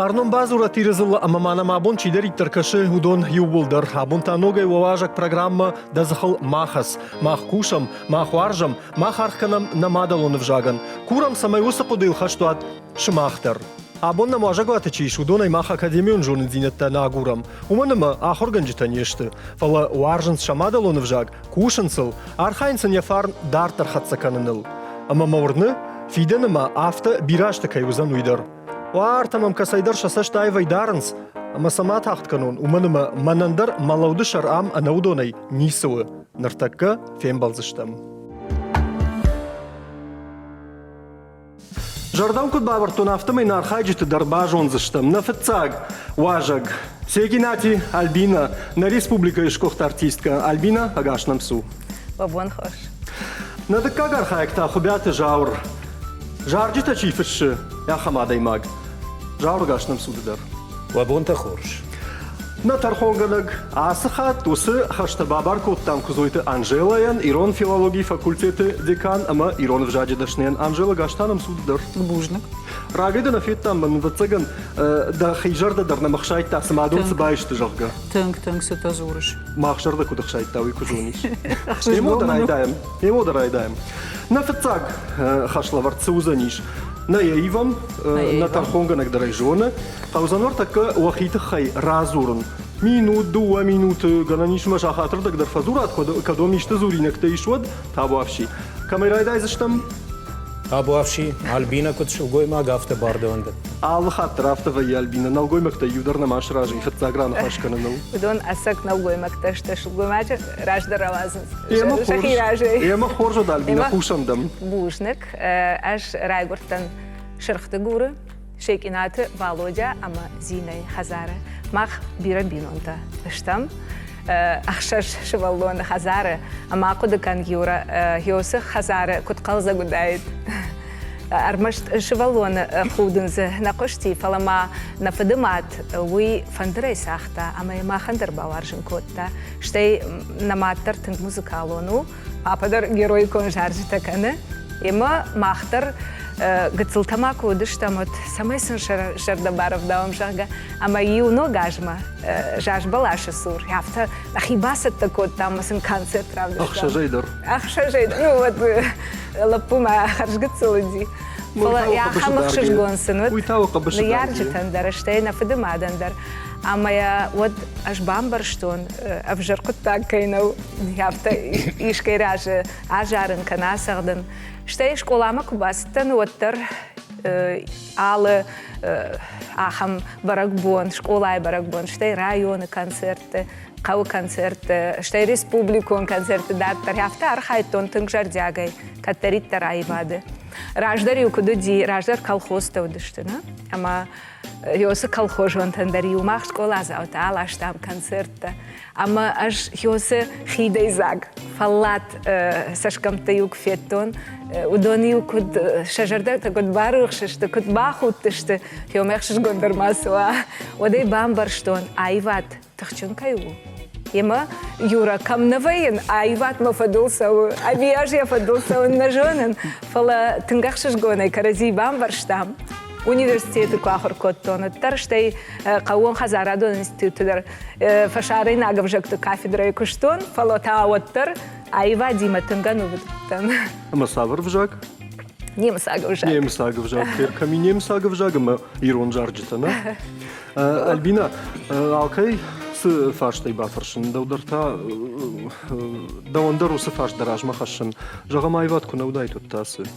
Фарном базура тирезыл амамана мабон чидер иттеркаши удон юбулдыр. Абун таногай ваважак программа дазахал махас. Мах кушам, мах варжам, мах архканам намадалон вжаган. Курам самай уса подил хаштуат шмахтер. Абон намажагвата чиш удон аймах академион жонын зинетта на агурам. Уманама ахорганжита нешты. Фала варжанс шамадалон вжаг, кушансыл, архайнсын яфарн дартар хатсаканыныл. Амамаурны фиденама авто бираштакай узан уйдар. Вартамам касайдар шасаштай вайдаранс, ама сама тахтканон, уманама манандар малауды шарам анаудонай нисуы, нартакка фембалзыштам. Жардан куд бавартон автомай нархайджиты дарбажон зыштам, на фетцаг, важаг. Сегинати Альбина, на республика ишкохт артистка, Альбина агашнам су. Бабон хош. На даккаг архаякта хубяты жаур. Жарджита чифышши, я хамадай маг. Жаур гашнам судыдар. Бабон тахорш. На тархонганаг асыхат тусы хашта бабар коттам кузойты Анжелаян, Ирон филологии факультеты декан, ама Ирон вжаджидашнен Анжела гаштанам судыдар. Бужник. Рагайда на феттам ман вацаган да хижарда дар на махшайта самадон сбайшты жарга. Тынг сыта зурыш. Махшарда кудахшайта уй кужуниш. Ему дарайдаем. На фетцаг хашлавар цузаниш. На яивам, на тархонганаг дарайжона, хаузанор така уахита хай разурн. Дуа минуты, гананиш машахатр даг дар фазурат, кадом ишта зуринак та ишвад, табу афши. Камерайдай заштам? Табу афши, Альбина кот шилгой маг авто бардонда. Аллахат рафтава и Альбина, налгой макта юдар на маш ражи, фетцаграна хашкана нал. Удон асак налгой макта шилгой мача ражда равазын. Ема хоржо да Альбина хушандам. Бужник, аш райгуртан шырхты гуры, шейкинаты Володя, ама зинай хазары. Мах бирабинонта. Штам? Ахшаш шиваллон хазары, ама кудыкан юра, йосы хазары, куткалза гудает. Армашт шиваллон худынзы нақошти, фалама нафадымат, уй фандрей сахта, ама ема хандыр баваржын котта. Штей наматтар тынг музыкалону, ападар герой кон жаржы таканы. Ема махтар гыцылтамак удыштамот самайсын шардабаров давам жага, ама юно гажма жаж балашы сур. Яфта ахибасат такот тамасын концерт правда. Ахшажайдар. Ахшажайдар. Ну вот лапума харжгыцылыди. Я хамахшыш гонсын. Уйтау кабышы. Ярджитан дараштейна фадымадандар. Ама я вот аж бамбар штон авжаркут так кайнау. Яфта ишкай ражы ажарын канасағдын. Штей школама кубастан оттар алы ахам баракбон, школай баракбон, штей районы концерты, қау концерты, штей республикон концерты даттар. Яфта архайтон тынг жардягай, каттариттар айбады. Раждар юкудуди, раждар колхозта удыштына. Ама йосы колхожон тандар юмах школа заута, алаштам концертта. Ама аж йосы хидайзаг, фаллат сашкамта юк феттон, удон юкуд шажарда такот барухшышты, кут бахуттышты, йомехшыш гондармасуа. Одай бамбарштон, айват, тахчун кайу. Ема юра камнавайын, айват мафадулсау, абияж я фадулсау нажонын, фала тынгахшыш гонай карази бамбарштам. Университеты куахыр коттон, тарштай қауын хазарадон институтыдар фашары нагав жакты кафедрой куштон, фала таауаттар, айва дима тынгану вдыптан. Ама савыр вжак? Немсагав жак. Немсагав жак, перками немсагав жак, ама Ирон жарджитана. Альбина, алкай сы фаштай бафаршын, даударта дауандару сы фаш даражма хашын, жағам айват куна удай туттасы.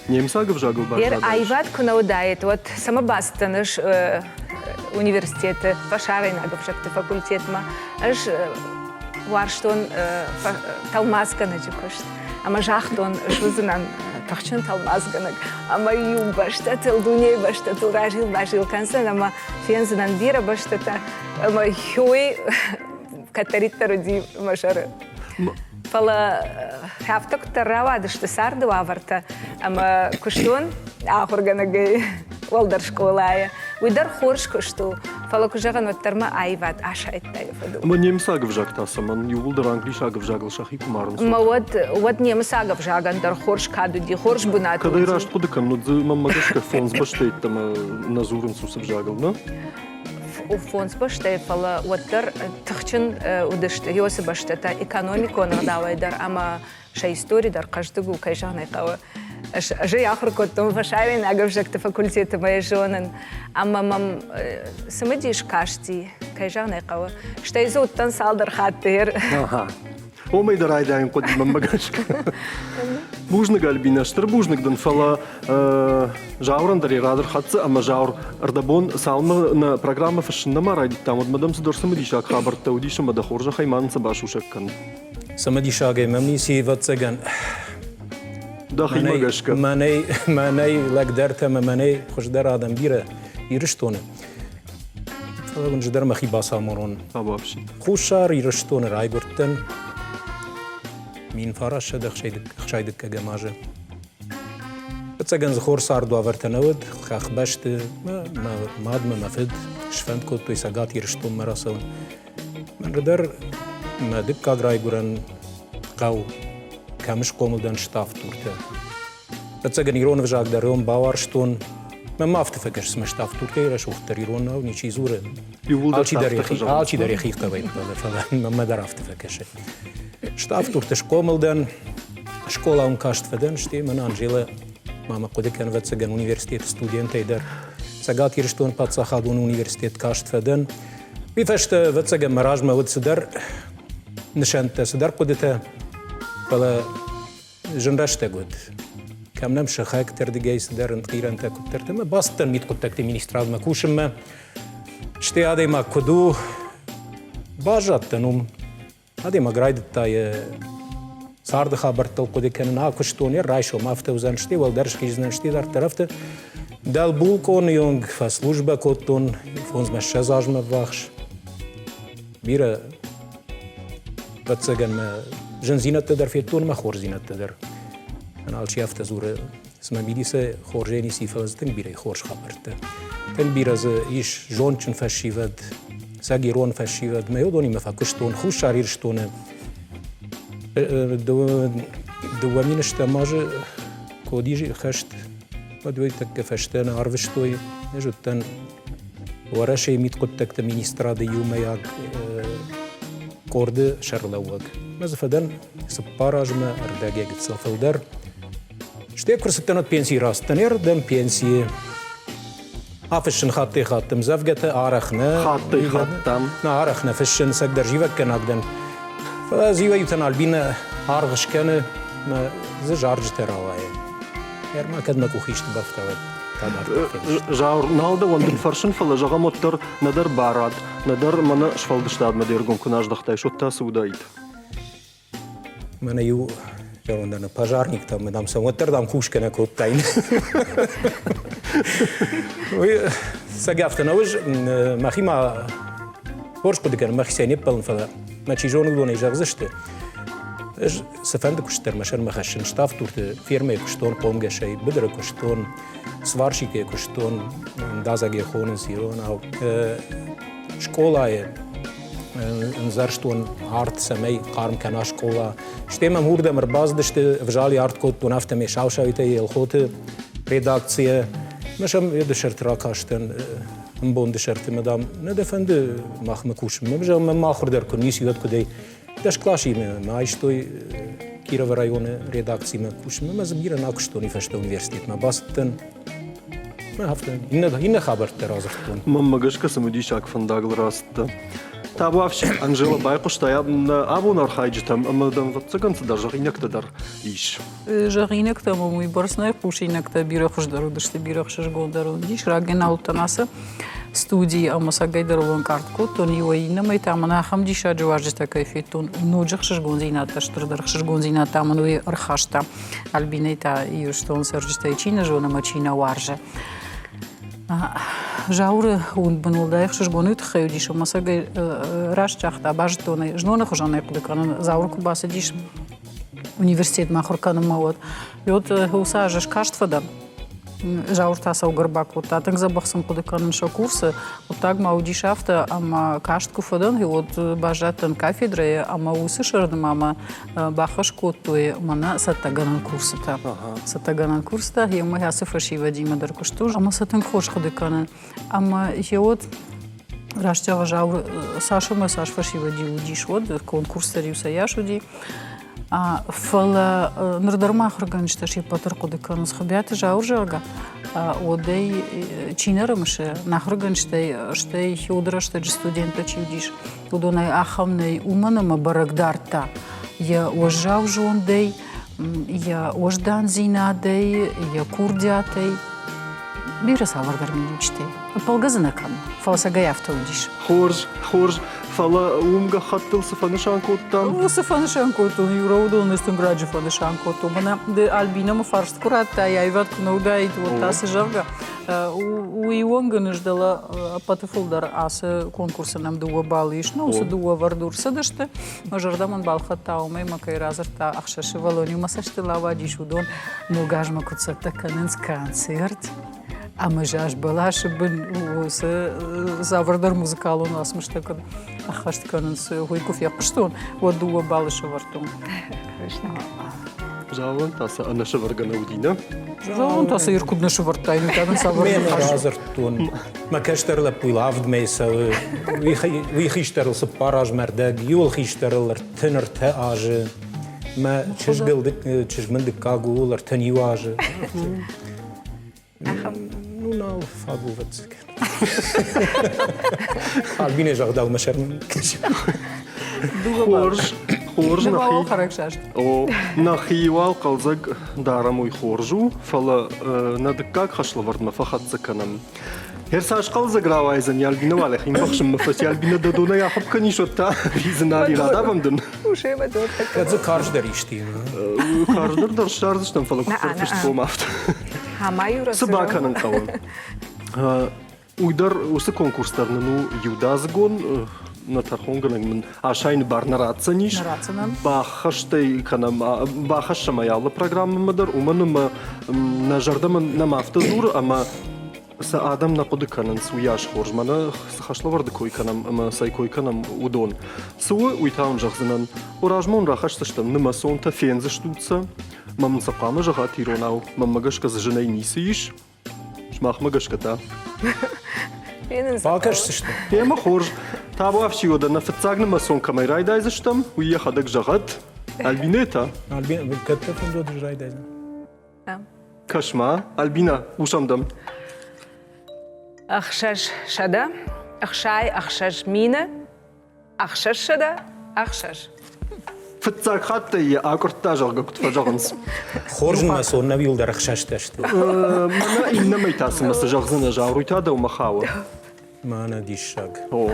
Немсагав жагов башадаш. Ер айват куна удает, вот сама бастаныш университеты, фашары нагав жакты факультетма, аж варштон талмазганы жакышт. Ама жахтон жузынан тахчын талмазганыг. Ама ю башта тылдуней башта туражил башил кансан, ама фензынан бира баштата, ама хюй катариттару ди машары. Фала хафтак таравадышты сарды ваварта, ама куштон ахурганагай волдар школая. Уйдар хорш кушту, فلكوجا نوترما أيوات عشاء تايفدو ما نيمسا غفجاك تاسا من يولدر أنجليش غفجاك لشاخي كمارن ما ود نيمسا غفجاغان در خورش كادو دي خورش بنات كدا يراش تقدكم نودز ماما غشك فونز باشتيت تما نازورن سوسب جاغل نا وفونز باشتي فلا ودر تخشن ودشت يوسف باشتتا экономику نغداوي در أما شي ستوري در قشتغو كيشان يقوى جاي آخر كنتم فشايرين أقرب فاكولتيت ما يجونن أما مم سمديش كاشتي كيجان يقوى شتي زود تنسال در خاطر هو ما يدري داين قد ماما غشك بوجنك البينا شتر بوجنك دن فلا جاورن دري رادر خاتس أما جاور أردبون سالما نا программа فشنا ما رايد تامد مدام سدور سمديشاك خبر توديش مدا خورجا خيمان سباشوشك كان سمديشاك ممني سي واتسجن داخل ما غشك ماني لك درت ماني خوش در آدم بیره ایرشتونه فلان جدر مخی باسامورون أبوابشي خوشار ایرشتونه رای گرتن مين فراش ده خشايدك كجماجة بتسجن زخور صار دو أورتنود خخ بشت ما فد شفند كنت يسقط يرشتون مراسون من ردر ما دك كادراي جورن قاو كمش قومل دن شتاف تورته بتسجن يرون وجاك دريون باورشتون ما افتفكرش اسمه شتاف تورته رشوف تريرون أو نيشي زوره آلشي دريخي قبيل ما در افتفكرش شتاف تورته قومل دن شكولا كاشت فدن شتي من أنجيلا ماما قدك كان وتسجن universitet studenter där سقط يرشتون باتسا خادون universitet كاشت فدن بيفشت وتسجن مراج ما وتسدر نشانت سدر قدته فلا جنرشت قد كم نمشي خاك تردقي سدر نتقير أنت كنت ما باستن ميت قدك ministrad ما كوشم ما شتي هذا ما كدو باجت تنوم هذا ما قرايد تاي صار خبرت القدي كان ناقشتوني رايشو ما فتوزن شتي والدرش كيزن شتي در طرفته دال بولكون يونغ فسلوجبا كوتون فونز مش زاجم بخش بيرا بتسجن ما جنزينة تدر في تون ما خورزينة تدر انا على شافت زور اسمها بيديسه خورجيني سيفاز تن بيرا خورش خبرت تن بيرا ايش جونچن فشيفد ساغيرون فشيفد ما يودوني ما فكشتون خوش شاريرشتون دوامين اشتماج كوديجي خشت بدوي تك فشتن عرفشتوي نجتن ورشي ميت قدتك تمينستراد يوم ياك كورد شرلوك مزفدن سباراج ما ارداجي تصفلدر شتي كرستنات بينسي راستنير دم بينسي عفشن خاطي خاتم زفقته عرخنا خاطي خاتم عرخنا فشن سقدر جيبك كان اقدن فزيوا يتنال بينا عرغش كان ما زج عرج تراواي ير ما كد ما كوخيش تبفتاوي جاور نالدا وندن فرشن فلا جاغا موتر ندر باراد ندر منا شفالدشتاد ما ديرغون كناج دختاي شوتا سودايت من يو جاوندنا пожарник там мы там смотр там кушка на коттайн وي سقافتنا وج مخيما ورش قد كان مخي سيني بلن فلا ما تشيجون دون يجازشته سفند كشتر مشان ما خشن شتاف تورت فيرما كشتون قوم شيء بدر كشتون سوارشي كشتون دازاجي خونن سيرون او شكولا نزرشتون عرض سمي قارم كنا شكولا شتيما موردا مرباز دشت فجالي عرض كوت ونافت مي شاوشاويتي الخوت ريداكسيه مشام يدشرت راكاشتن مبون دشرت مدام ندفند ماخ مكوش مبجا ما اخر در كنيس يد كدي داش كلاشي ما يشتوي كيرو رايون ريداكسي مكوش ما زبير ناكشتوني فشت университет ما باستن ما هفتن إن خبر ترازفتون ماما غشكا سمديشاك فنداغل راست تابوافش أنجيلا بايقوش تايب أبو نار خايجتم أما دم فتسكن تدرج غينك تدر إيش جاغينك تمام ويبرسنا يقوشينك تبير خوش درو دشت بير خوش درو ديش راجنا أوتناسا студии амасагай дарулон картку тони война мы там на хамди шаджважта кайфетун ножих шгонзина таштырдыр шгонзина там ну архашта альбинета и что он сержта чина жона мачина варжа жауры он бнулдай шгонут хаюдиш амасагай рашчахта бажтоны жнона хожана куликан заурку басадиш университет махурканым мавот лёт хусажаш каштфада жауртаса угрбак вот татың забахсым кудыканынша курсы вот так маудишафта ама каштку фадан вот бажатын кафедры ама усышырдым ама бахаш коттуе мана саттаганан курсыта саттаганан курста ема ясы фашива димадар куштуж ама сатын хош кудыканын ама вот раштяга жаур сашыма саш фашива диудиш вот конкурстариуса яшуди фала нырдарма хырганышта шипатыр кудыкан схабяты жауржага одей чинарымышы нахырганыштай штай хюдраштай студента чудиш удонай ахамнай уманама барагдарта я ожжав жондей я ождан зинадей я курдятей бирас авардар миничтей полгазанакам фалсагаяфта удиш خورج فلا умга хаттыл сыфанышан коттан. Сыфанышан коттан, юраудол нестен граджи фанышан коттан. Бана де альбинама фаршт курата, я и ватку наудает вот тасы жарга. У Ионганы ждала патыфулдар асы конкурсы нам дуа балыш, но усы дуа вардур садышты. Мажардаман балхата умей макай разарта ахшаши волони масашты лавадиш удон мугажма куцата канынс концерт. А мы же аж была, чтобы завардар музыкал у нас, мы что такое, ахаш такое, гуйков я пуштун, вот дуа балыша вартун. Жауан таса анаша варгана удина. Жауан таса иркуд наша вартай, ну там савар. Мен разартун. Макештерле пуйлавд мейса, вихиштерл се параж мердег, юл хиштерл тенер те аже, ма чешгылдык, чешмындык кагулар тен юаже. Ну, на фагу ватсик. Альбине жагдал машерн. خورج نخي خرجشاش او نخيوال قلزق دارم وي خورجو فلا ندكاك خشل ورد ما فخت زكنم هرساش قلزق راوايزن يالبينا والي خين بخشم مفس يالبينا ددونا يا حب كني شوتا بيزنالي رادا بمدن Уже мы тут Кадзе карждар ишти. Карждар даршардыштан фала куфтыртышт болмафт. Хамаю раз. Собаканын кавын. Уйдар осы конкурстарны юдазгон на тархонганын мен ашайн барнаратсаниш. Бахаштай канам бахашама ялы программамадар уманым на жардамын намафта зур ама са адам на кудыканын суяш хоржмана хашлаварды койканам ама сай койканам удон. Суы уйтаун жахзынан уражмон рахашташтан нема сонта фензы штуца. Мамын сапқамы жаға тиронау. Маммагашка за женай нисыиш. Шмахмагашката. Балкашсышты. Ема хорж. Табу авшиода на фацагны масон камай райдайзыштам. Уехадак жағат. Альбинета. Альбина, катта фондо дыржайдайзы. Кашма. Альбина. Ушамдам. Ахшаш шада. Ахшай ахшаш мина. Ахшаш шада. Ахшаш. Фацаг хатта я акурта жаға кутфажағынс. Хоржын масон навил дарахшашташты. Мана инна майтасы масы жағзына жағруйтада умахауа. Мана дишаг. О.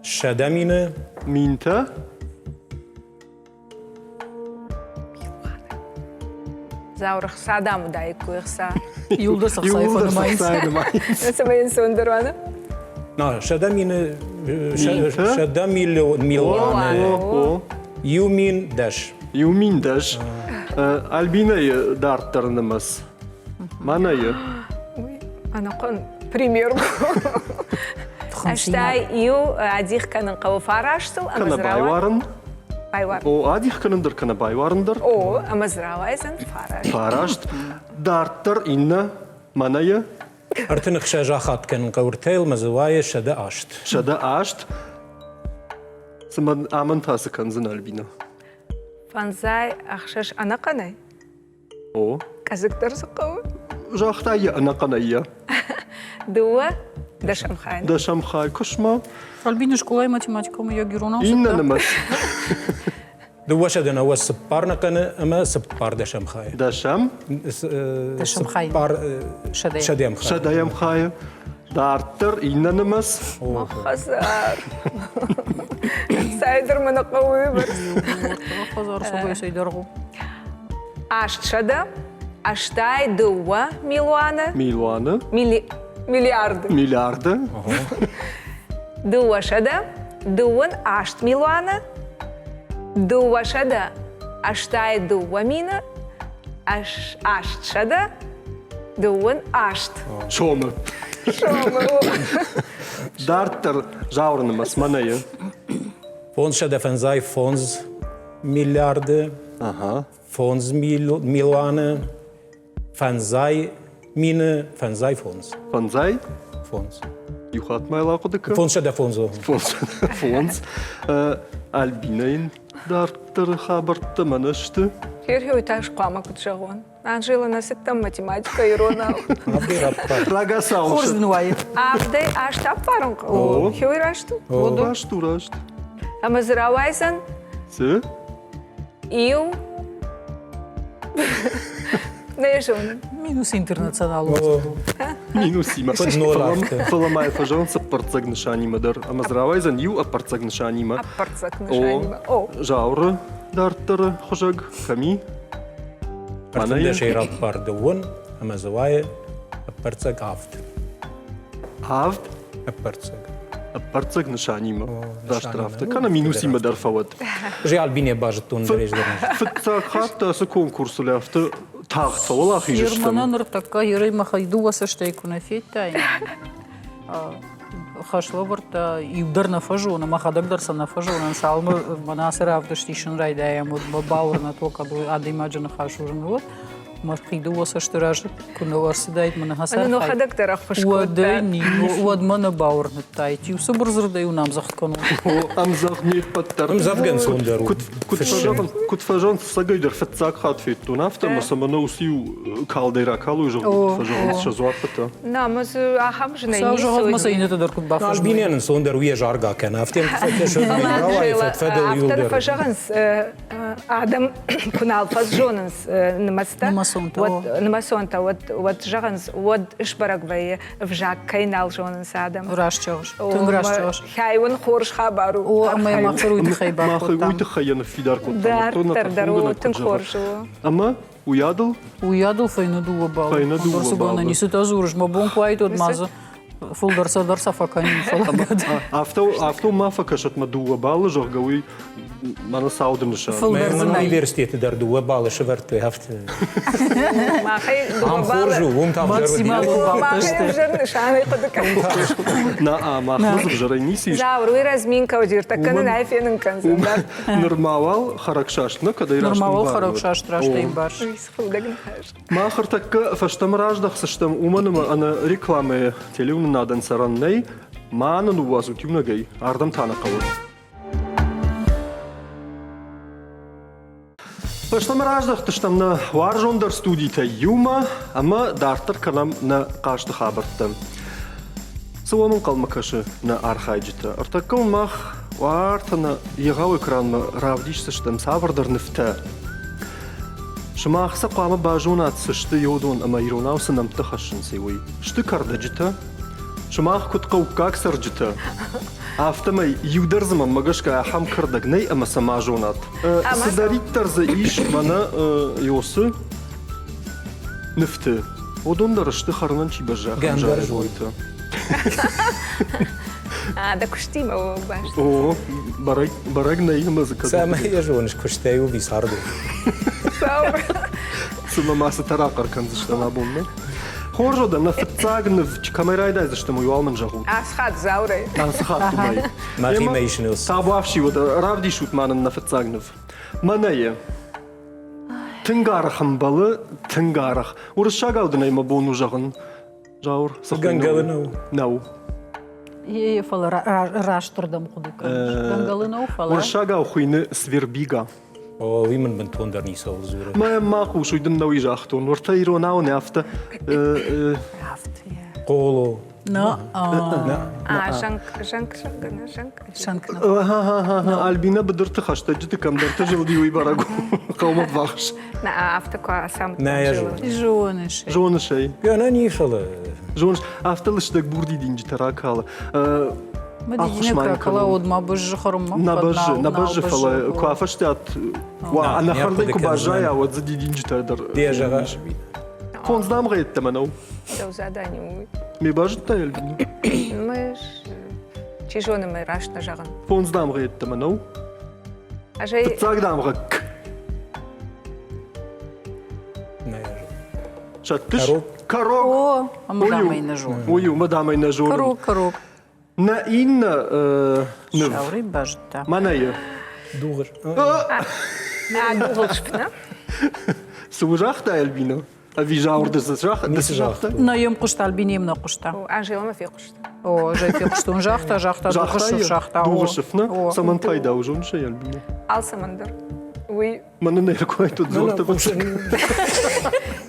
Шадамина. Минта. Заурах садам дай куйхса. Юлдас ахсайфаны майынс. Это моин сундырваны. На, шадамина. Шадамил Миланы. Юмин даш. Юмин даш. Альбина дарттарынымыз. Манайы. Ана кон пример. Аштай ю адих канын қавы фараштыл, Канабай варын. Байвар. О, адих канындар канабай варындар. О, амазравайзын фараш. Фарашт. Дарттар инна. Манайы. Артынық шажахат кәнін қауыртайл мазывайы шада ашт. Шада ашт. Сыман аман тасы канзын Альбина. Фанзай ахшаш ана қанай. О. Казыктар сықауы. Жақтайы ана қанайы. Дуа дашамхайн. Дашамхай кошма. Альбина школа и математика мы йоги ронал. Инна намас. Дуа шадана уас сыппарна кәні әмі сыппар дашамхай. Дашам. Дашамхай. Сыппар Шадей. шадямхай. Шадаямхай. Дарттар инна намас. Махазар. Сайдыр мұны қауы бір. Хазар собой сайдарғу. Ашт шада. Аштай дуа милуана. Милуаны. Миллиарды. Миллиарды. Дуа шада. Дуан ашт милуана. Дуа шада. Аштай дуа мина. ашт шада, дуын ашт. Шомы. Дарттар жаурынымыз, манайы. Фонд ще дефензай фонд миллиарды, Ага. фонд миллионы, фензай мины, фензай фонд. Фанзай, Фонд. юхат майла кудыка. Фонд ще дефонзо. Фонз. Альбинайн дарттар хабарты манышты. Хер таш қама күтшағуын. Анжела насыттам математика иронал. Абди раппар. Рагасаушы. Хурзднуай. Абдай аштап барың. О. Хер рашту. Рашты, рашты. Амазыравайсан, Сі? ил. Не жон. Минус интернационал. Минус има. Под ноль. Фаламай фажон са парцаг нишанима дар. Ама здравайзан ю а парцаг нишанима. Апарцак О, нишанима. О. жауры дарттар хожаг. Ками. Партунда ще раппар дуын, ама завае апарцаг афт. Авд. Апарцаг. А парцаг нишанима. Даш нишанима. трафта. Кана минус има дар фават. Же албине бажет тун дереш дереш. Фытцаг хатта са конкурсу ляфта. Тағт фавала хижыштым. Ерманан така ерей махайдува са штейку на феттай. Хашловарта и удар на фажона, махадагдар са на фажона. Салмы манасыр автоштишын райдаям от бауыр на то, каду ада имаджана хашурын вот. Махайдува са штыраж кунавар седает мана хасар Аны хай. нохадактарах Уадайни, уадмана бауыр ныттай. Тю сыбырзырдай унам захткану. Амзах нет паттар. Амзавген сундеру. Кут фажон сагайдер фытцаг хат фетту нафта, масама наусиу калдейра калу жо фажон шазуапата. Намаз ахам жена Сау жогат маса нису. инета даркут бафаж. Албинен сундеру е жарга кен. Афтем фетешен равай фетфедел Автор юлдер. фажаганс адам кунал фажонанс намаста. Намасонта вот жаганс вот ишбарагвай вжак кайнал жонанс адам. Рашчагаш. Тун рашчагаш. Хайван хорш хабару. О, май махфаруй дхай Махай бахот там. уйты хаяна фидарку. Дартар дару тун хоршу. Ама уядал Уядал файна дуа бал. Файна дуа Дорсу бал, гона да. нису тазурыш, ма бон куайт от маза. Фулдарса дарса факани фалагад. авто мафа кашат мадуа бала жоргауи мана саудыныша. Фулдарса Мен най. университети дар дуа балы шеверту хафт. Махай Ам форжу, ум там Максимал жару. бал Махай таште. жирны шаны ходыка. На махлы жара ниси. Жавру разминка удир, так каны найфенын канзандар. Нормавал харакшашна, когда ираш. Нормал харакша штрашта им баш. Схудагн хаш. Махар так фаштам раждах саштам уманыма ана рекламы телевны надан саранней манын уазу тюнагай ардам тана кавы. Фаштам раждах таштам на варжондар студита юма, ама дартар канам на кашты хабарта. Сауамын калмакашы на архайджита. Артакал мах вартана егау экранма равдиш саштам савардар нефта. Шмахса қама бажунат сышты йодун ама иронаусы намтахашын сейвой. Шты кардаджита? Шмах кутқау как сарджита? Автомай юдарзама магашка ахам кардагней ама самажунат. Садариттар за иш мана йосы нефте. Одондар шты харнан чибажа. Гандер жойта. Да куштима баш. О, барагней мазыка. Сама я жониш куштею висарду. Сама маса тарақар канзыштан абонна. Хоржо да на фцагнев камерайда зашта мой алман жагут. Асхат заурай. Асхат май. Махимейшнус. Табавши вода равди шут манан на фцагнев. Манае. Тынгарахым балы тынгарах. Урышагалды найма бону жагын. Жаур. Гангалынау. Нау. Е фала раштырдам худыка. Гангалынау фала. Урышагал хуйны свербига. О, имен бен тондар не сол зура. Ма маху шуйдын нау жахтон. Урта иронау нефта. Коло. На. Жанк. Шанкна. Альбина бедырты хашта житы камдарты жылди уй барагу. Каумат вахш. На автока сам. Не, я жу. Жониш. Жоны шей. Гана нишала. Жоны авталыштак бурди динджи таракала. Мадидина кракала од мабыжы харма. Набажы фала куафаштат. Ва ана харды кубажая вот за динджи тадар. Дежага. Фон знам гайт таманау. Да задание. Ми бажыт та Альбина. Мы чижоны мы раш на жаган. Фон знам гайт таманау. А жей Цагдам гак. شتش كروك. كروك О, а мадама и на жон. ويو مدام ينجون Круг. نائن نف Шаури бажта. منايا دوغر Дулшпна. سوجاختا البينا ابي جاور دزجاخ دزجاختا Но ем кушта албинем на кушта. Анжела ما في قشطة. О, жайфи куштун жахта, дугышу шахта. دوغ شفنا سمن تايدا وجون شي البينا Алсамандр. وي من نيركو ايتو زورتا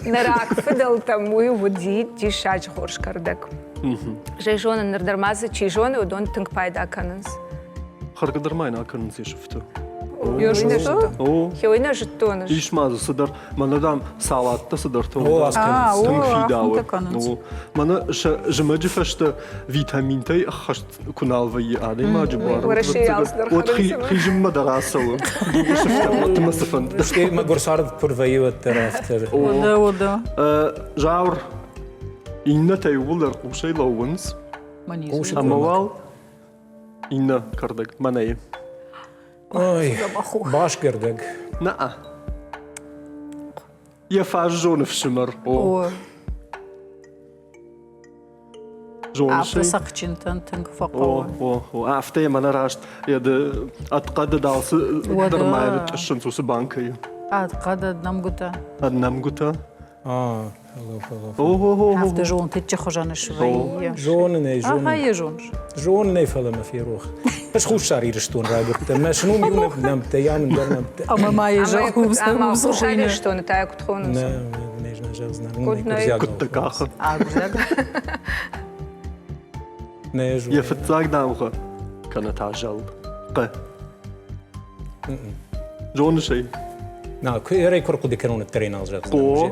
نراك فضل там وي ودي دي شاج خورش كردك. جاي جون نردرمازة چي جون ودون تنك بايدا كاننس. خرق درماينا كنسي شفتو او Хеуина жеттоныш. ايش ما صدر من دام سالات صدر تو О, аз تنك في о, داو таканс. من جمج فشت فيتامين تي خشت كنال في ادي ما جبار ورشي أصدر وتخي خريزة. خي جم دراسه شفت تمسفن Ще ма горсард пурваиват тарафтер. Ода. جاور إن تيولر قوشي لونز Манизу. أموال إن كردك مناي Ой, баш гердэг. نا يفاج جون في شمر О, جون شي сақчинтан тынк او фақава. او افتي من راشت يد اتقد دالس درمايل تشنسو سبانكي قد намгута. ادنام قتا Фало. او Афта жон тетче хожаны швей. Жон не жон. Ага, е жон. Жон не фала ма في روح. بس خوش شعري رشتون رايبرت. ما شنو ميون نمت يا من درنمت. Ама май жахум Ама сум слушали, сухойне. что на тая кутхонус. Не, не знаю, жал знам. Кутна- كنت كاخ Агзаг. Не жон. يفتاك دامخه كانت عجل ق جون شي نا كيري كركو ديكرون الترين على جال. قو.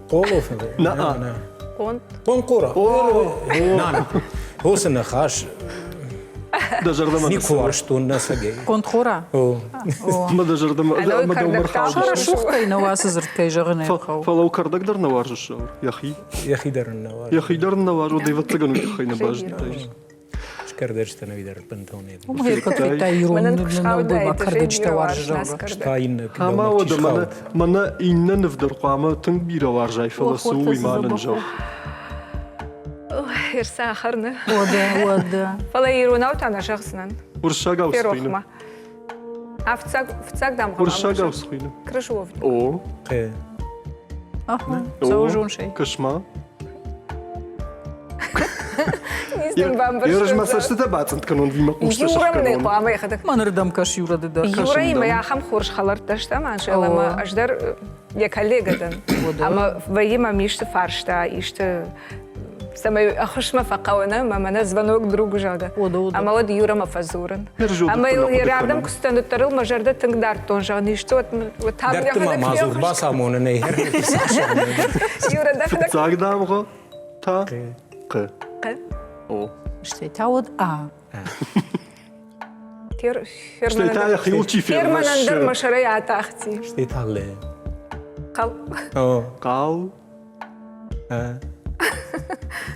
قولو. نا. Конт. قون كورة. نا. هو سنة خاش. دجر دم نيكو عرشتون ناس جاي. Контхора. أو. ما دجر دم أنا ما دومر كردك خالص Шора шухтай на вас зрткай жагне хау. فلو كردك در نوارج الشعور يا اخي يا أخي در النوار. يا اخي در نوارج ودي فتقن خينا باج شكر درست أنا بيدر بنتوني. Мухе кафитай рун Манан на кушхауда ноба это кардич товар же жага. شتاين كده. اما ود من ان نفدر قامه تنبير وارجاي فلسو وخوت مال نجو يرسا آخرنا. Ода. فلا يروناو تانا شخصنا. ورشاغا وسخينا بيروخما. فتساق دام ورشاغا وسخينا كرشوف. او قه. Аха. Саужун шей. كشما Нистем бамбар. يرج ما سشت تبعت انت كانون فيما قوشت Юра мне شخكنون قامة يخدك. Манырдам каш юра деда. Юра има я хам хорш халарташта маншела ма аждар я коллегадан. Ама ваима миште фаршта иште самай ахшма фақауна мамана звонок другу жага. Ама вот Юра ма фазуран. Ама ярдам кустануттарыл мажарда тыңдар тон жага ништо вот там я درت ما مازور ходак. باس عمون نهر. Юра да ходак. فتساق دامغا تا ق او Штей тауд а. شتيتا يا خيوتي في فيرمان اندر الرش مشاريع تاختي. شتيت على. قال أو. قال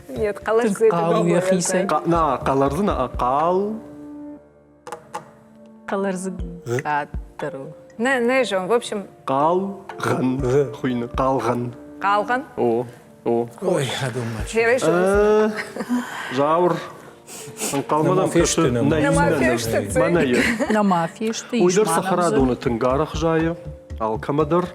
нет قالش زي قالوا يا خيسي. نا قالرزنا قال Каларзы каттеру. не жон в общем قال غن خوينا قال غن قالغن او او أوي هذا ماتش. فيرش جاور نقال ما مدام فيش كش تنم. ما فيش تنم. ما نية На мафии штей. ويدر صخرة دون تنقارخ جاية على كمدر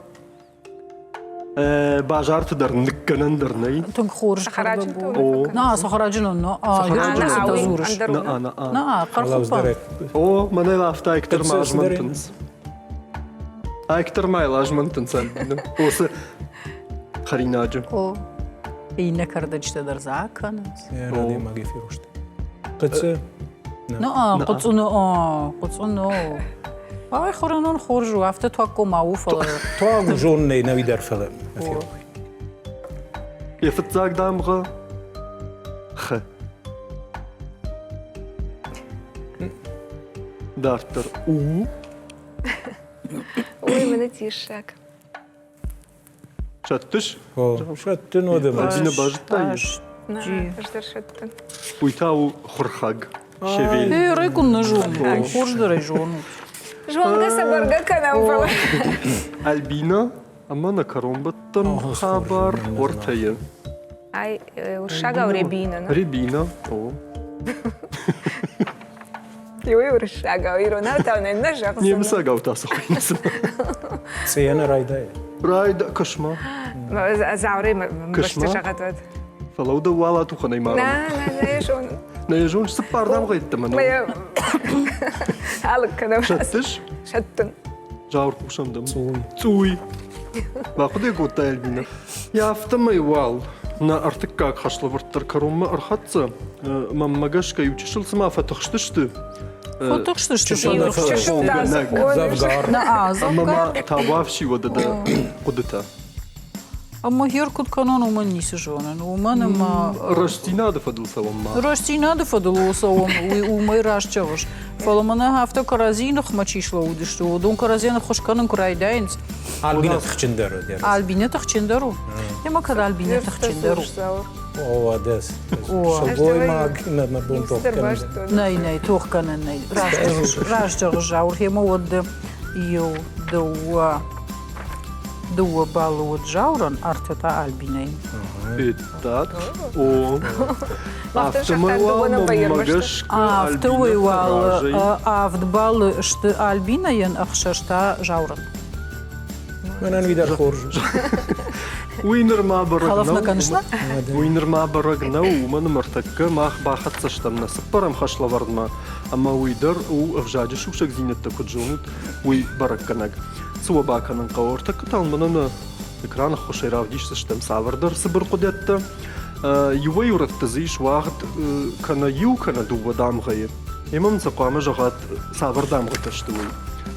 باجار تدر نكنن درني Тунг хорш Сахараджин кардабу. او На сахараджин но. Сахараджин. Юра أنا тазурш. أندر نا انا На الله кархупа. وزدرك. او ما نيلا افتا اكتر ما تبسس درين. اجمنتنس اكتر ما اجمنتنس اوس خريناجو О. И не кардачте дар заканас. يا رادي ما جي في رشت. قدس. На قصونو قصونو. Ай хоранон хоржу афта туако мауфа. تو جون نه نوی در فلم. ما في روح. يفتزاك دامغا خ دارتر او ой мене тишак شتش أو شت نودم. مدينة باجتاي на аждар шаттан ويتاو خرخاق شيفيل Эй, райкун на жон. Хорж да райжон. жонга сабарга канам фала البينا أما نكرون بطن هو خبر صور من ورتية Ai, urșaga o rebină, nu? ريبينا أو Eu urșaga, o ironau tau ne nașa. نيمسا قوتا سخينس سيانا رايداي رايد كشما Zaure, mă Cășma? ștășagat. فلو دوالا تخني Na, مارم na, e schon. نيجون سبار دام غيت منو Mă halk kana. شتش Şattın. جاور كوشم دم صوي توي باخد يقول البينا يا فتما يوال نا ارتكاك خشل ورتر كروم ارخص ما ماغاش كيوتشل سما فتخشتشت Фотография, что Чешана ты фа- Завгар. на اما ما Азовка, تاوافشي وددا قدتا ама Геркут канон у мен нисе жонен, у мен ама رشتينا دفدل سوا ما Ростина да фадало савам у май рашчаваш. Фаламана хафта каразинах мачишло удишту, дон каразинах хошканын крайдайнс. البينا تخشندر دير Альбине тахчендару. Яма када Альбине тахчендару. او داس О. شبوي ما بونتو Nej, tuhkanen nej. Rashtar jaur hema wad jo do balu jauran arteta Albine. اتات او Автошахтар довольно поермашты. Втовый вал авдбал что Альбинаен ахшашта жауран. انا نريد خورج وينر ما خلفنا برقنا конечно. وينر ما برقنا ومن مرتك ما باخت سشتمنا سبرم خشلا وردما اما ويدر وافجاج شو شك زينت تكجونت وي بركنك سوا باكن قورتك تال مننا اكران خوشيرا وديش سشتم سافردر سبر قدت يوي ورتزيش واحد كان يو كان دو دام غير يمم سقام جغات سافردام غتشتوي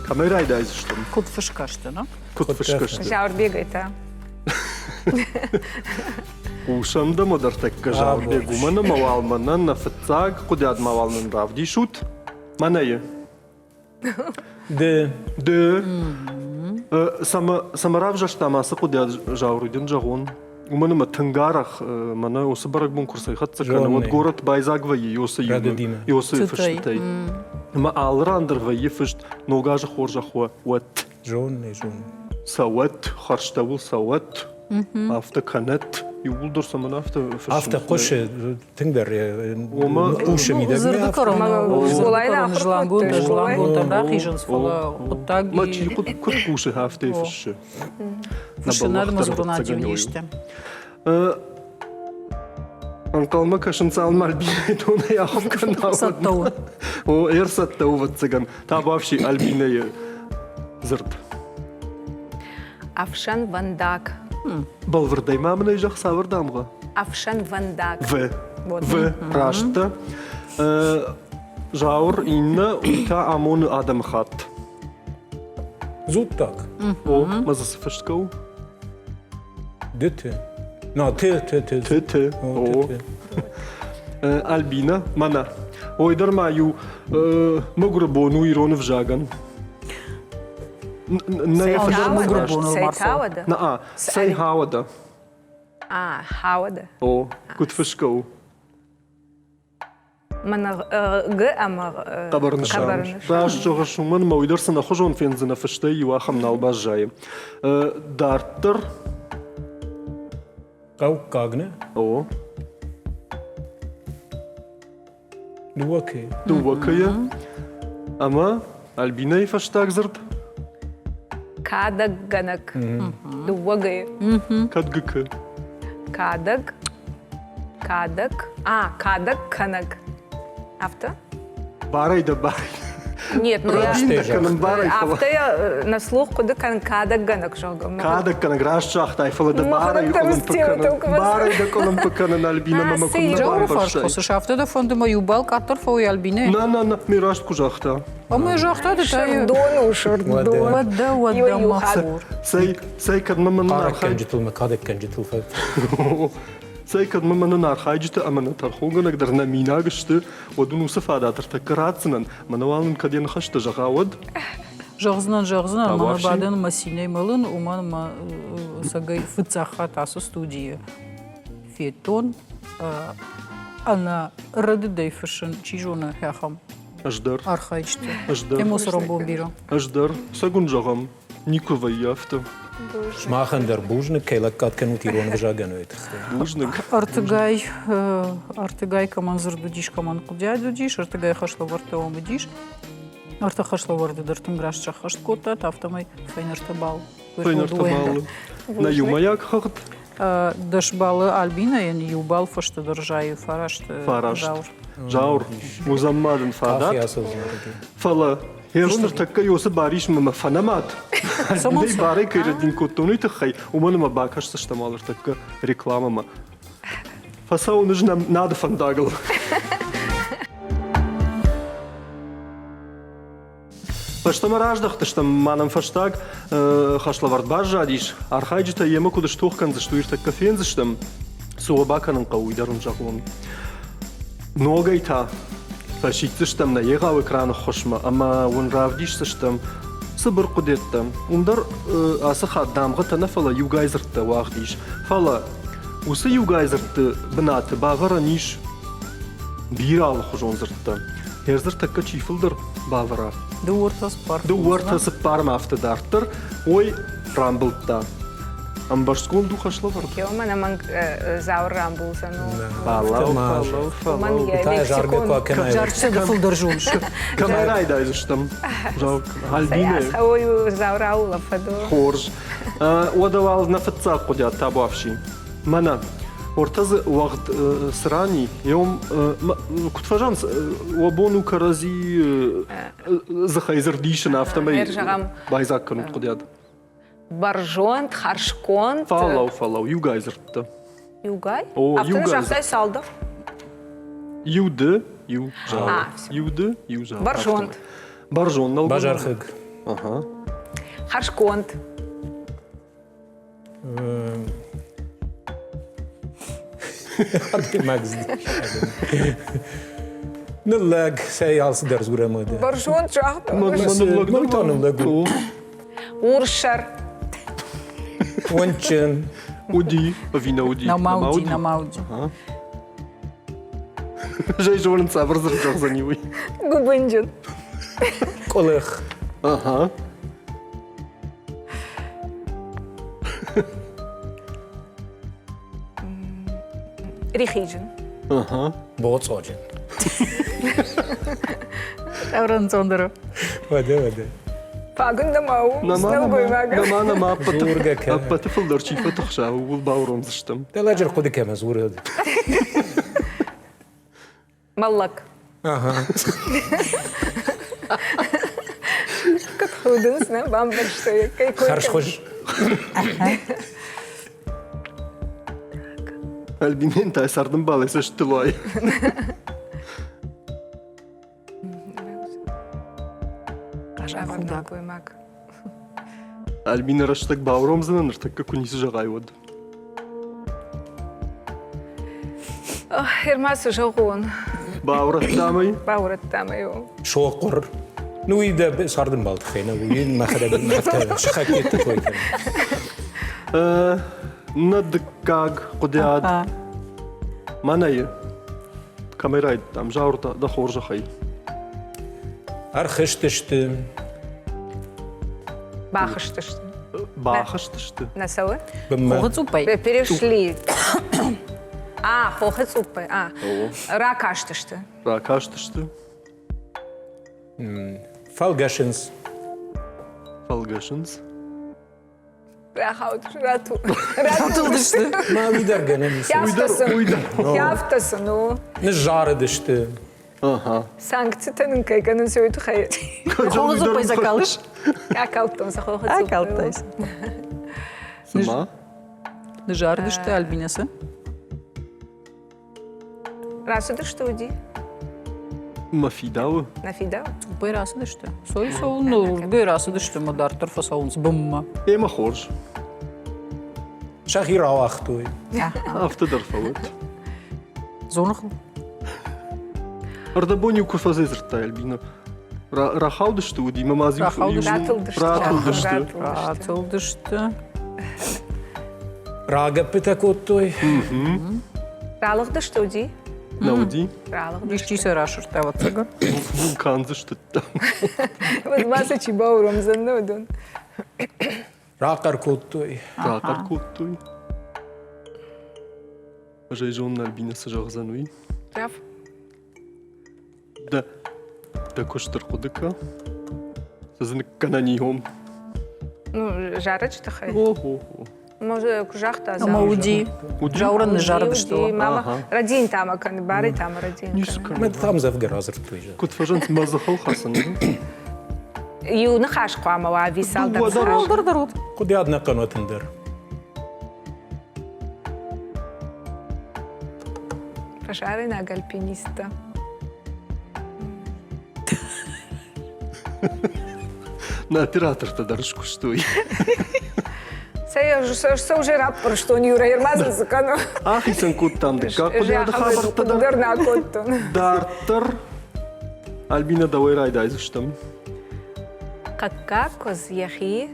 كاميرا يدايز شتم Кот фышкашта, no? كنت فشكشت Žaur bėgai ta. وشمدة مدرتك كجاور بيقومنا موالمنا نفتاق قدياد موالنا نرافدي شوت مانايا د سما رافجا شتاماسا قدياد جاور دين جاغون ومنا ما تنغارخ منا وسبرك بون كورسي خط سكن جوني. ودغورت بايزاق وي يوسي رادو ديما. يوسي تتاي. فشتاي ما آلراندر وي فشت نوغاجا خورجا خوا وات جون سوات خرشتاول سوات after كانت يولدر سمنا افتا قش تقدر وما- قوش ميدك Зырды корона. Зулайна Жлангун, ахыр жлангун, котты. там рахиженс фала. ما تجي Оттаги. كنت كوشي هافتي فش Фышинады мазгунати уиште. انقل ما كشن سال مالبيني تونا يا هم كنا Саттау. او ارست تو وتسجن تابافشي البيني زرد Afshan vandak. بالفر دايما من يجخ ساور دامغا Afshan vandak. в Вот. в راشتا جاور إنا وتا أمون آدم خات زودتك او ماذا سفشتكو دت نا ت او البينا مانا او يدر مايو مغربونو يرون في جاغن نايا فجر مغربونو. Сейтавада. نا سي هاودا Хавада. او كنت فشكو Mana g ama قبرنشان راش جوغشو من ما ويدر سنة خجون فين زنا فشتي يواخم نالباز جاي دارتر قو كاغنا او دوكي دوكيا اما البيناي فشتاك زرد kadag ganak. Duvagay. كدقك Kadag. Kadag. Kadag kanak. Авто? باري دباري Нет, ну я... Что? كان باري Авто я на слух куди kadag ganak жогам. كادك كان граш шахта и фала Ну, дебара и да, колон растил пекана толкова. бара и да колон пекана на Альбина мама си, ком Жаура на фарш башай хосы шафта да фонда маю бал каттар фау Альбине. на мираж кужахта Ама жахта да тай. Шардону, шардону. Вада махур. سي كان ماما نار قارك كان خايج جتل مكادك كان جتل فات سي كان ماما نار خايجت امانه ترخوغا نقدر نمينا قشت ودون سفادا ترتكراتسنن منوالن كدين خشت جغاود Жағзынан, ама вообще? баден масиней малын, уман ма сагай фыцаха тасу студия. Фетон, ана радыдай фышын чижона хяхам اجدر архаичты. اجدر Тему сарам бомбира. اجدر ساقون جغم نيكو ويافتا Шмахан дер бужны, кейлак каткану тирон вжаган өйт. Бужник. Артыгай каман зырдудиш, каман кудя дудиш, артыгай хашла вартеом диш. Арта хашла варды дартын грашча хашткота, тафтамай фейнертабал. Фейнертабал. На юмаяк хагт. Дашбалы Альбина, ян юбал фашты държаю фарашт. Фарашт. Жаур. Музаммадын фадат. Фала. Херстер такка йосы бариш мама фанамат. Не барай кайрадин коттону тахай. Умана ма бакаш саштамалар такка рекламама. Фасау нужна надо фандагл. Паштама раждахты, что манам фаштаг хашлавард бажадиш. Архайджита ема кудаш тухкан заштуир так кафен заштам. Суабаканан кауидарун жахлон. Ногайта. Фашит заштам на егав экрана хошма, ама вон равдиш заштам. Сыбыр кудеттам. Ундар асы хаддамға танафала югайзыртты вахдиш. Фала усы югайзыртты бинаты бағара ниш биралы хужонзыртты. Херзір такка чифылдыр бағара. Дуортасы парм автодартыр, ой рамбылтта. Амбашскон духашла вард. Кеомана манг заур рамбулсану. Палау. Та жарбе куакена. Жарче да фулдържунш. Камерай дайзыштам. Жалко. Альбине. Ой заур аула фаду. Хорж. Одавал на фатца кудя табавши. Мана. Ортазы вағд сырани, ем кутфажанс уабону карази захайзыр дишін автомай байзак канут кудяд. Баржонт, харшконт. Фалау, югайзыртты. Югай? О, Автор югайзыр. жақтай салды. Юды, ю жау. Юды, ю жау. Баржонт. Баржон налгы. Бажархыг. Ага. Харшконт. Nullag, säg alls där så grömmade. Баржонт жақты. Man tanım da gu. Уршар. Ончен. Уди, вина уди. Намауди. Жай жорын сабырзыр жоқ за него. Губынджин. Колых. Ага. Рихиджин. Ага. Боғыт соғын. Авран Цондыры. Ваде. Пагын намау. Снау боймага. Нама Зурга ка. аппаты фылдырчи фатықша, ол бауырым зыштым. Дәләжір құды кәміз ұрады. Маллак. Ага. Как худынс, на бамбар, что я. Харш хош. Альбинен тайсардың балайса штылай. Авран боймага. Альбина раштак бауырым зынаныр, такка күнесі жағай оды. Ермасы жоғуын. Бауыраттамай. Бауыраттамай. Шоқыр. Ну и да сардың балды қайна. Үйін мақада бір мәфті шықақ кетті қойкен. Надыккаг, қудяд. Манайы. Камерайды, там жаурда да хор жақай. Архыштышты. Бахыштышты. Бахыштышты. Насауы? Хоғыт ұпай. Перешли. Хоғыт ұпай. Ракаштышты. Ракаштышты. Фалгашынс. Фалгашынс. Ратылдышты. Ма уйдар гәнеміз. Яфтасы, ну. Не жарыдышты. Ага. Санкцияның кайганын сөйті қайы. Хоғыт ұпай закалыш. Акалттымса хоғыт ұпай. Акалттайсы. Сыма? Жардышты Альбинасы. Расыдышты уди. Мафидау. Нафидау. Ұпай расыдышты. Сой соуын ұлғай расыдышты. Мадар тұрфа соуынс бұмма. Ема хорж. Шахир ауақтуй. Автодар фауыт. Зонық. Ардабони укурфазы зыртта, Альбина. Рахаудышты уди, мамазин. Ратылдышты. Рага пытакоттуй. Ралықдышты уди. Науди. Ралықдышты. Дишчисе рашырты аватсыға. Вулкан зыштыттам. Вазбасы чи бауырым зынды удun. Рақар көттой. Рақар көттой. Ажай жон Альбина сажағзануи. Жав. Да көштір құдыка. Сізін кананихом. Ну, жарыч тахай. О-о-о. Може, кужахта. Ама уди. Жаурын жарды что? Мама, радин тама, кан бари тама радин. Нишка. Мен там завгар азыр туйжа. Кот фажант мазахал хасан. Ю нахаш қуама ва висал да Дару, Дару. Құди адна қанотындыр. Пожарена альпиниста. На оператор-то дарыш куштой. Са уже раппор, что он Юра Ермазын закану. Ах, исан кот там. Как подяда хабарта Дар на коттон. Дартыр. Альбина давай райдай заштам. Кака козьяхи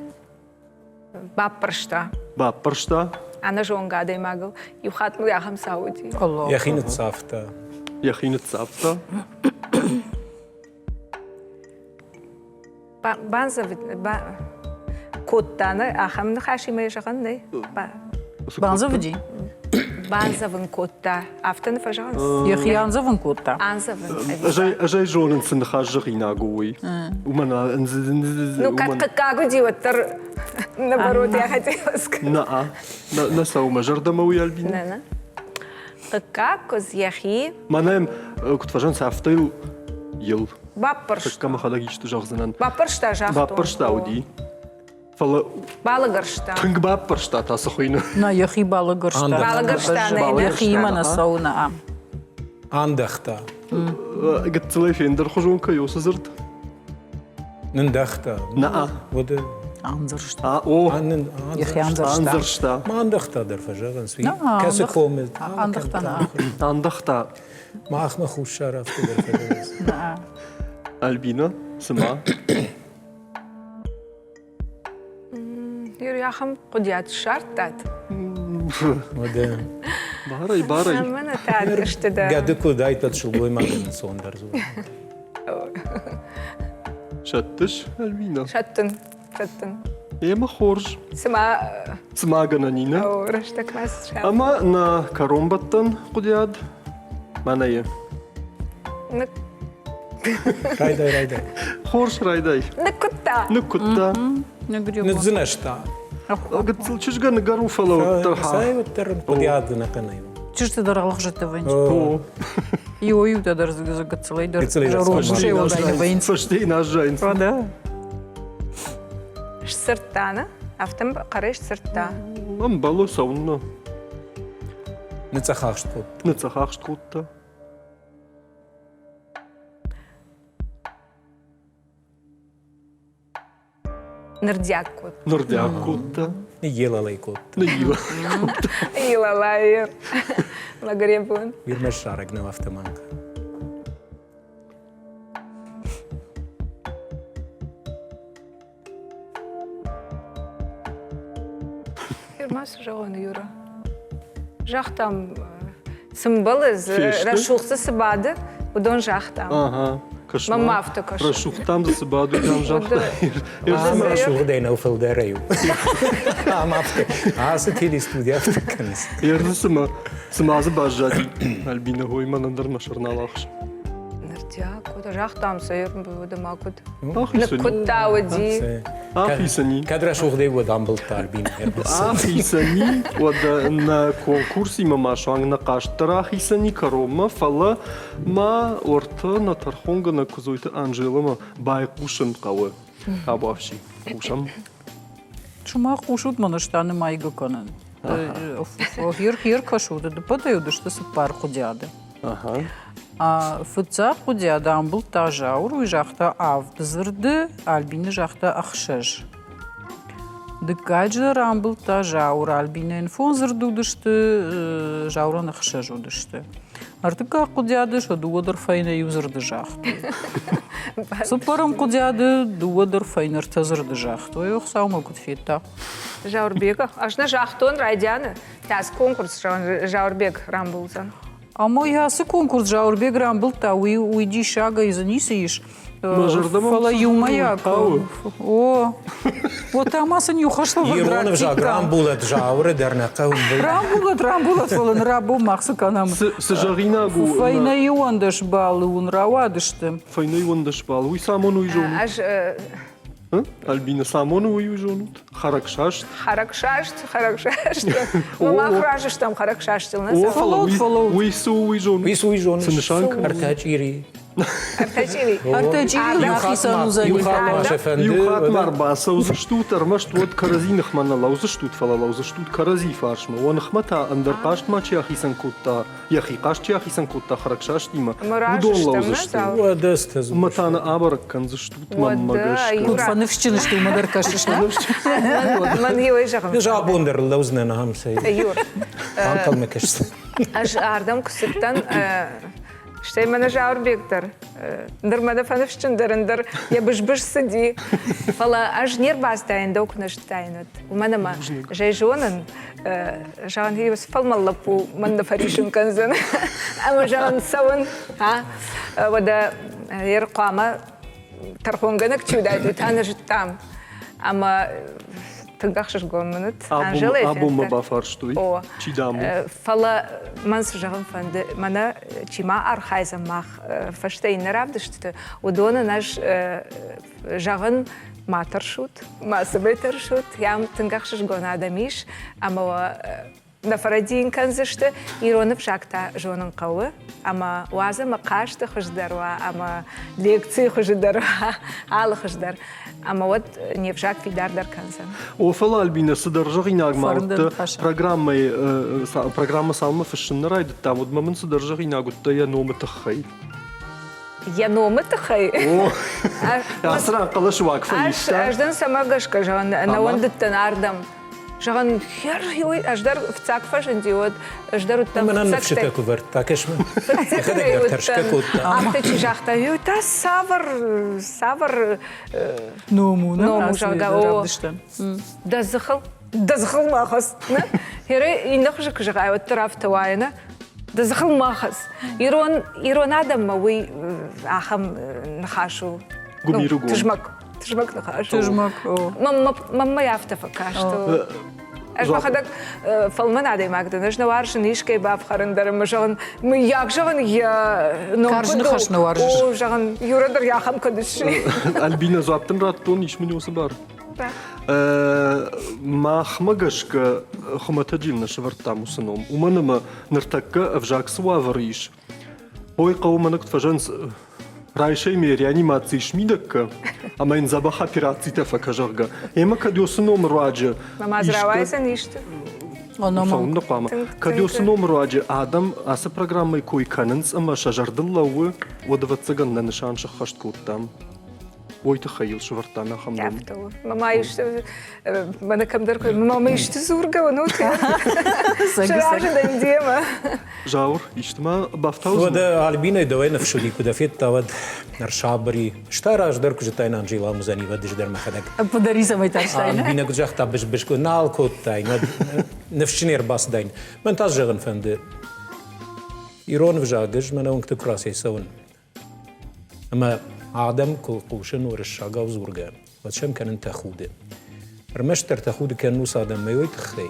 баппыршта. Баппыршта. Ана жонга даймагыл. Юхат му яхам сауди. Allah. Яхины цафта. Яхины цапта. Банза коттаны ахамны хашимай жаган не. Banza vidi. Банзавын котта. Афтаны фажаган. Яхиянза вон кота. Анзавын. Ажай жонын сын хажығина гуи. Умана Ну, как диваттар, наоборот, я хотела сказать. На саума жардамауи Альбина. Не. Как козьяхи Манаем кутфажан сафтайл ел. баппыршта. Какама халагичту жағзынан. Баппыршта жахтон. Баппыршта уди. Фала Балыгыршта. тынг баппыршта тасы хойны. На яхи балыгыршта. Балыгыршта, не, Яхи мана сауна. Андахта. Гатцелай фендер хожонка йоса зырт. Нындахта. Наа. Воды. Анзыршта. О, Яхи анзыршта. анзыршта. Ма андахта дар фажаган сви. На, Касы андах- комет. Андахтана. Андахта. Ма ахма хуш шарафты дар фажаган. Альбина, сама. Юр яхам кудят шартат. Воды. Барай. Амана тадышты да. Гады кудайтат шулгой маген сондар зу. Шаттыш, Альбина. Шаттын. Ема хорж. Сама гананина. Рашта класс шат. Ама на каромбаттан кудяд. Манайы. Райдай. Хорж райдай. Накутта. Нукутта. Не гребу. Нидзинашта. Гатцел чижган гаруфала тарха. Сай терн кудяд на канаю. Чиште даралах жете венч. О, И ою да дар загацелай дар. Гацелай дар Жару скажи, ше наш вода венч. Сашти наш жайнс. Да. Сырттаны. Автом қараш сыртта. Ам бало сауна. Ницахашт. Нацахах штрутта. Нырдяк кот. Нордяк кутта. Ела лайкот. Наива. Илалайыр. Лагаребун. Вирмеш шарак на автоманка. Ирмас жағаны юра. Жақтам сымбылыз, Фешті? рашуқсы сыбады, удон жақтам. Ага. Кошмар. Мамафта кошмар. Рашух там за сабаду там жахта. Ама шугдайна уфилдераю. Ама афте. Аса тили студия афтеканс. Ерді сама за бажади. Альбина хойман андар машарналахш. Нырдяк кот. Жақтам сайырым бұды мақуд. Ах, исани. Ныкутта уди. Ах, исани. Кадра шугдай вот амбл тарбин. Ах, исани. Вада на конкурс има машанг на каштара. Ах, исани карома. Фала ма орта на тархонга на козойта Анжела ма бай кушан кавы. Абавши. Кушам. Чума хушут манаштаны майга канан. Хир кашуды. Да падаю да что супар худяды. Ага. Фыца худяды амбыл та жаур уй жахта авды зырды, Альбины жахта ахшэж. Дыкадждар амбыл та жаур Альбина инфон зырды удышты, жауран ахшэж удышты. Артыка худяды шо дуадыр файна юзырды жахты. Супарым худяды дуадыр файнырта зырды жахты. Ой, саума кутфетта. Жаурбека. Ашна жақтон райдяны. Тәс конкурс жаурбек рамбулзан. А мой ясы конкурс жаурбек рамбыл та уйди шага и занисыиш. Мажордома Фала юмаяк. Ау. О, вот тамасын юхашлы Иронов жа Грамбулат жауры дернаққа ұнбыл. Рамбулат фалын рабу мақсы канам. Сажарина гу. Файна юандаш балы унравадышты. Файна юандаш бал. Уй самон уй жонут. Аж Альбина самон уй жонут. Харакшашт. харакшашт. Мама хражаш там харакшашт. О, фала уй су уй жонут. Висуй жоныш. Сынышанка. Артач ири. Артачили. Артачили нахисан узани. Юхат марбаса узаштут армашт вот каразинах манала узаштут фалала узаштут карази фаршма. Ванахмата андеркашт мачи ахисан кутта. Яхикашт ахисан кутта харакшашт има. Удонла узаштут. Уадастаз. Матана абараккан заштут маммагаш. Кут фанывщины, что мадаркашышна. Ман йой жағым. Жабундер лаузнена хамсай. Юр. Антал мекешті. Аж ардам күсіттен Штей мене жаур бектор. Дырмада фанывщындырындар. Я быш-быш сиди. Фала аж нербас дайын доукнаш дайынат. У мене ма жай жонын. Жаған хейбіс фалмаллапу манда фаришын канзын. Ама жаған сауын. Вада ер қуама тархонганы кчудайды. Таны жыттам. Ама тыңдақшыш гомынат. Абума бафарштуй. Чидаму. Фала манс жағын фанды. Мана чима архайза мах фаштейнер абдышты. Удона наш жағын матаршут, масыбетаршут. Ям тыңдақшыш гона адамиш. Ама на фарадин канзышты. Иронып жақта жонын қауы. Ама уазы мақашты хыждарва. Ама лекции хыждарва. Алы хыждар. Ама вот не в жак видардар канзан. О фала Альбина содержи нагмарт программа салма фашинна райд там вот момент содержи нагутта я номатахай. Я номатахай. О. Асра қалаш вакфа ишта. Аждан сама гашка жан на ондыттан ардам. Жаған хер хилой аждар в цакфа жынди вот аждар уттан в Менен цактай. нефшика кувер, такеш мен. Цактай Тершка кутта. Ахтачи жахта юта савар Ному жага о. Да захыл махас. Хере индах жак жага вот трафта вайна. Да захыл махас. Ирон адам мауи ахам нахашу. Гумиру гум. Тыжмак нахашу. Тыжмак. Мама яфтафа кашту. Аж бахадак фалман адай магда. Нажна варшын ишкай баф харындарым. Мы як жаған я... Каржны хашны варжыш. О, жаған юрадар яхам кадыши. Альбина зуаптын раттон ишмени осы бар. Махмагашка хуматаджилна шевартам усыном. Уманыма ныртакка авжаксы вавариш. Ой қауыманық тфажанс райшайме реанимации шмидакка, а майн забаха операции тафа кажарга. Ема кадиосыном раджа. Мама зравайся ништы. Фаунда қама. Кадиосыном раджа адам асы программай кой канынс, ама шажардыллауы водаватсаган на нишаншах хашткуттам. Ойты хайыл шевартана хамдам. Яфтау. Мама ишты... Мана камдар кой, мама ишты зурга, ну ты. Шаража да индема. Жаур, иштима бафтауз. Вода Альбина давай нефшули куда фет тавад наршабри. Штара аждар кужетай нанжила музани вадиш дар махадак. Подари самай таштайна. Альбина кужахта бешко налкот тайн. Нефшинер бас дайн. Мен таз жагын фенде. Ирон вжагыш мен онкты красей савын. Ама عدم كل قوشن ورشاقة وزورقة وشم كان تأخوده رمشتر تأخوده كان نوس عدم ما يتخي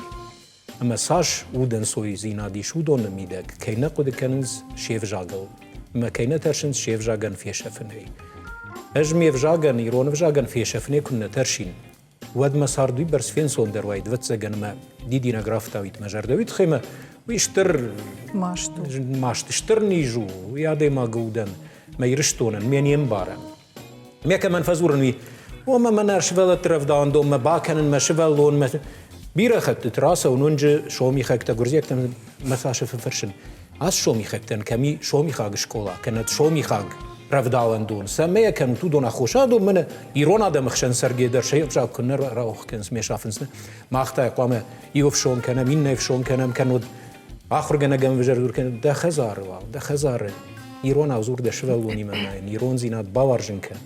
أما ساش ودن سوي زينا دي شو دون ميدك كي نقود كانز شيف جاقل أما كي نترشن شيف جاقن في شفنهي أجمي فجاقن يرون فجاقن في شفنهي كنا ترشين ود ما صار دوي برس فين سون در وايد وتزقن ما دي نغرافتا ويت مجر دويت خيمة ويشتر ماشت اشتر نيجو يادي ما قودن ما يرشتونن مين ينبارن ما كمان فزورن وما منارش ولا ترفدان دوم ما باكنن ما شفلون ما بيرخت تراسه وننج شومي خكتا غرزيك تم مساش في فرشن اس شومي خكتن كمي شومي خاغ شكولا كانت شومي خاغ رفدان دون سميه كان تو دون خوشادو من ايرون ادم خشن سرگي در شي بجا كن راوخ كنس مي شافنس ما اختا قام يوف شون كان مين نيف شون كان اخر جنا جم وجر كان ده خزار إيران أوزور دشولوني منا إيران زينات باورجن كان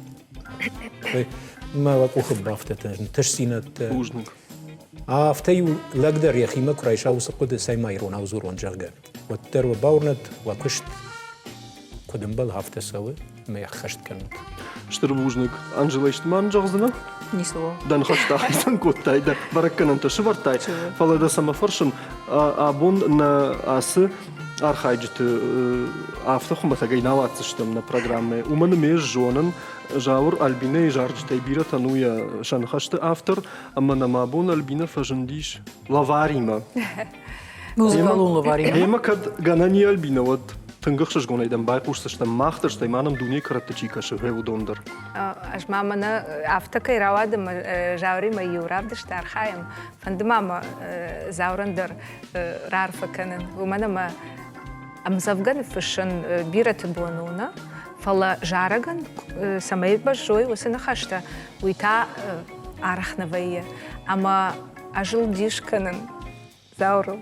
ما وقوخ بافتة تشسينات وجنك أفتيو لقدر يا أخي ما كرايشة وسقط سيما إيران أوزور ونجرجا وتر وباورنت وكشت قدم بال هفته سوى mij gast kan. Штырбужник Анжела Иштман жагзына. Ни слова. Дан хашта хайсан коттайда бараккананта швартай. Фалада самафаршын абун на асы архайджты автохмата гайнаватсыштым на программе. Уманы меж жонын жаур Альбина и жарджтай бира тануя шанхашты автор, ама на мабун Альбина фажындиш лаварима. Музыкалун лаварима. Ема кад ганани Альбина вот тынгықшыш гонайдан байқушсыштым мақтырштай манам дуне караттычикашы вевудондыр. Аж маманы автакай равадым жаурима юравдышты архаем. Фанды мама заурандыр рарфаканын. Уманама амзавган фышын бираты бонуна. Фала жараган самай большой усына хашта. Уйта арахнавайя. Ама ажыл дишканын зауру.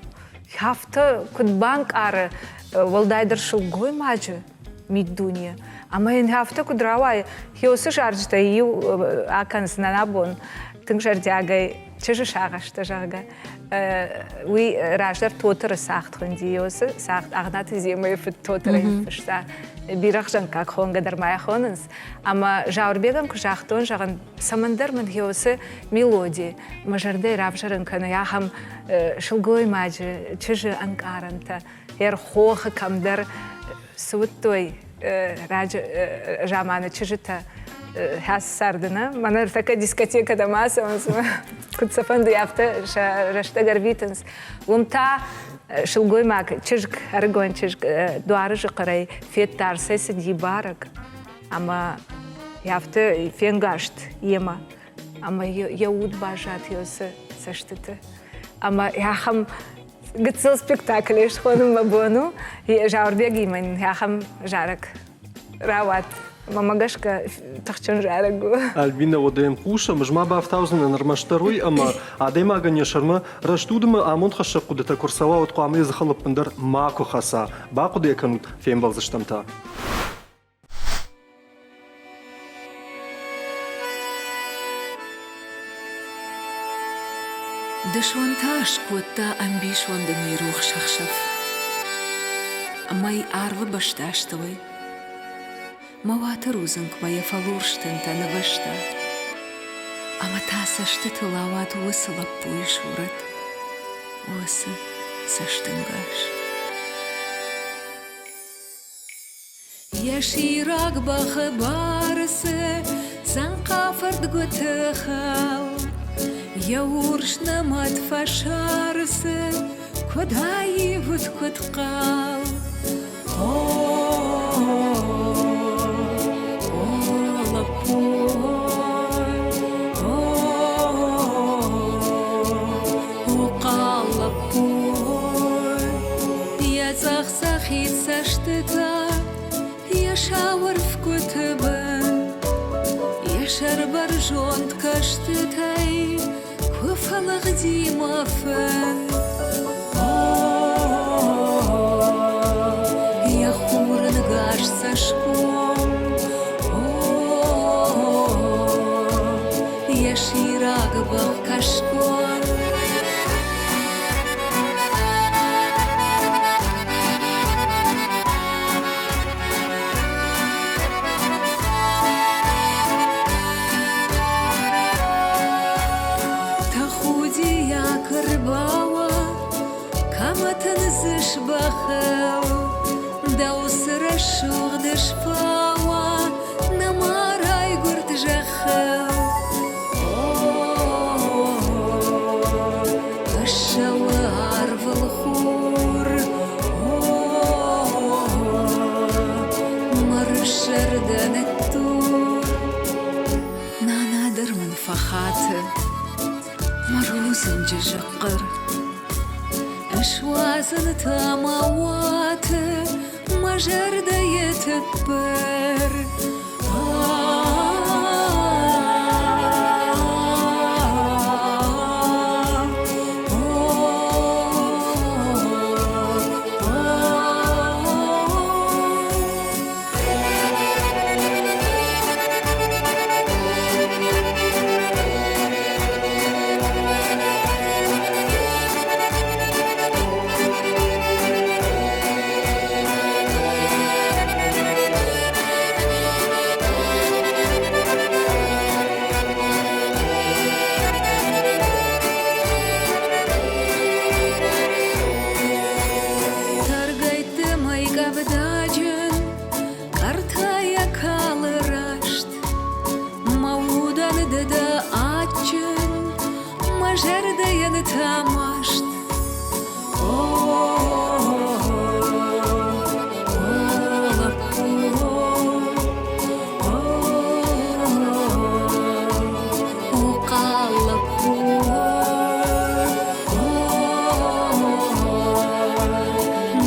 Хафта кудбанк ары Валдайдер шулгой маджи миддуния. Ама ин хафта кудравай. Хиосы жарджта ию аканс нанабон. Тынг жардягай чыжы шагашта жага. Уи раждар тотыры сахт хындиосы. Сахт агнаты земай фит тотыры фышта. Бирах жан как хонга дармая хонынс. Ама жаурбегам кужахтон жаган самандар ман хиосы мелодии. Мажардай равжарын кана яхам шулгой маджи чыжы анкаранта. Ер хоха камдар сууттой жаманы чыжыта хас сардына. Манар така дискотека дамаса, кутсафанды яфта рашта гарвитанс. Лумта шылгой мак чыжк аргон чыжк дуары жықырай феттар сесы дибарак. Ама яфта фенгашт ема. Ама яуд бажат йосы саштыты. Ама яхам Гыцыл спектакль ешхоным мабону, и жаурбеги мен яхам жарак рават. Мамагашка тахчан жарагу. Альбина одем куша, мжма бафтаузен нормаштаруй, ама адема аганя шарма раштудма амон хаша кудета курсава от куамли захалып пындар маку хаса. Баку деканут фембал заштамта. Дышванташ кутта амбишван да мой рух шахшав. Май арва башташтовой. Мавата рузанг моя фалурштен та навашта. Ама та саштыты лават усы лаппуй шурат. Усы саштынгаш. Яширак бахы барысы, санқафырд гутыхал. Яуршна мат фашарсы, куда вот куткал. О, лапой, о, лапой. Я захсахит саштыта, я шаур в кутыбан, я шарбар жонт каштытай. Куфалах димафен, я хуран гаш сашком, я шираг бах кашком. Бахал, да усрашух дешпава, на марай гурт жахал. Кашавар валхур, маршардан тур. Нанадыр ман фахаты, марузын жажақыр. Швазан тамаваты, мажарда етіппір. жәрді еді тамашт.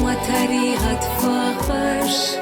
ما تريغت فاخش